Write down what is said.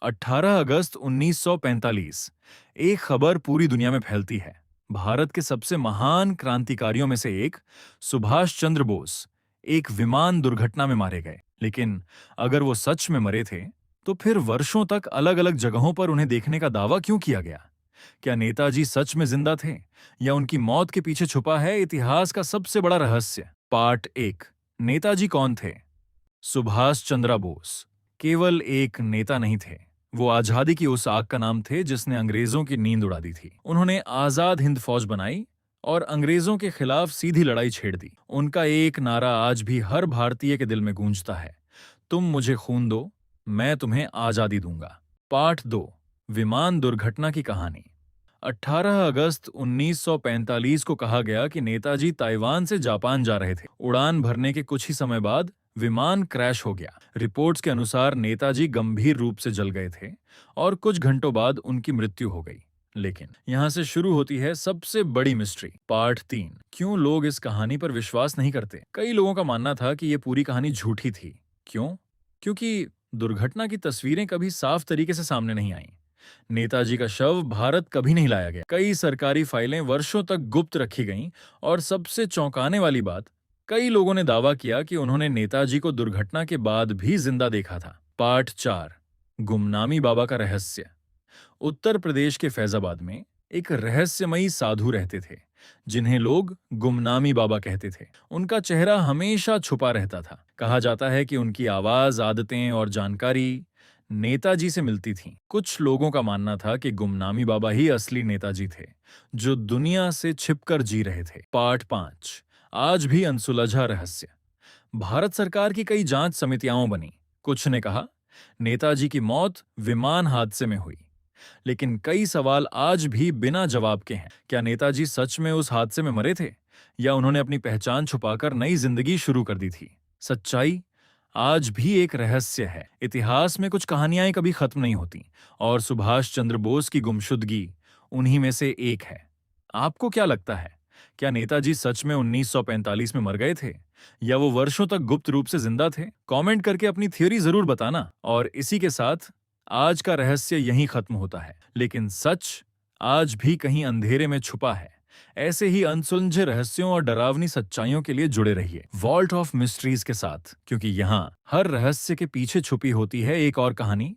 18 अगस्त 1945 एक खबर पूरी दुनिया में फैलती है। भारत के सबसे महान क्रांतिकारियों में से एक सुभाष चंद्र बोस एक विमान दुर्घटना में मारे गए। लेकिन अगर वो सच में मरे थे, तो फिर वर्षों तक अलग-अलग जगहों पर उन्हें देखने का दावा क्यों किया गया? क्या नेताजी सच में जिंदा थे या उनकी मौत के पीछे छुपा है इतिहास का सबसे बड़ा रहस्य? पार्ट 1। नेताजी कौन थे? सुभाष चंद्र बोस केवल एक नेता नहीं थे। वो आजादी की उस आग का नाम थे जिसने अंग्रेजों की नींद उड़ा दी थी। उन्होंने आजाद हिंद फौज बनाई और अंग्रेजों के खिलाफ सीधी लड़ाई छेड़ दी। उनका एक नारा आज भी हर भारतीय के दिल में गूंजता है, तुम मुझे खून दो, मैं तुम्हें आजादी दूंगा। पार्ट 2। विमान दुर्घटना की कहानी। 18 अगस्त 1945 को कहा गया कि नेताजी ताइवान से जापान जा रहे थे। उड़ान भरने के कुछ ही समय बाद विमान क्रैश हो गया। रिपोर्ट्स के अनुसार नेताजी गंभीर रूप से जल गए थे और कुछ घंटों बाद उनकी मृत्यु हो गई। लेकिन यहां से शुरू होती है सबसे बड़ी मिस्ट्री। पार्ट 3। क्यों लोग इस कहानी पर विश्वास नहीं करते? कई लोगों का मानना था कि यह पूरी कहानी झूठी थी। क्यों? क्योंकि दुर्घटना की तस्वीरें कभी साफ तरीके से सामने नहीं आईं। नेताजी का शव भारत कभी नहीं लाया गया। कई सरकारी फाइलें वर्षों तक गुप्त रखी गईं और सबसे चौंकाने वाली बात, कई लोगों ने दावा किया कि उन्होंने नेताजी को दुर्घटना के बाद भी जिंदा देखा था। पार्ट 4। गुमनामी बाबा का रहस्य। उत्तर प्रदेश के फैजाबाद में एक रहस्यमयी साधु रहते थे जिन्हें लोग गुमनामी बाबा कहते थे। उनका चेहरा हमेशा छुपा रहता था। कहा जाता है कि उनकी आवाज, आदतें और जानकारी नेताजी से मिलती थी। कुछ लोगों का मानना था कि गुमनामी बाबा ही असली नेताजी थे, जो दुनिया से छिपकर जी रहे थे। पार्ट 5। आज भी अनसुलझा रहस्य। भारत सरकार की कई जांच समितियां बनी। कुछ ने कहा नेताजी की मौत विमान हादसे में हुई, लेकिन कई सवाल आज भी बिना जवाब के हैं। क्या नेताजी सच में उस हादसे में मरे थे या उन्होंने अपनी पहचान छुपाकर नई जिंदगी शुरू कर दी थी? सच्चाई आज भी एक रहस्य है। इतिहास में कुछ कहानियां कभी खत्म नहीं होती और सुभाष चंद्र बोस की गुमशुदगी उन्हीं में से एक है। आपको क्या लगता है? क्या नेताजी सच में 1945 में मर गए थे या वो वर्षों तक गुप्त रूप से जिंदा थे? कमेंट करके अपनी थ्योरी जरूर बताना। और इसी के साथ आज का रहस्य यहीं खत्म होता है, लेकिन सच आज भी कहीं अंधेरे में छुपा है। ऐसे ही अनसुलझे रहस्यों और डरावनी सच्चाइयों के लिए जुड़े रहिए वॉल्ट ऑफ मिस्ट्रीज के साथ, क्योंकि यहाँ हर रहस्य के पीछे छुपी होती है एक और कहानी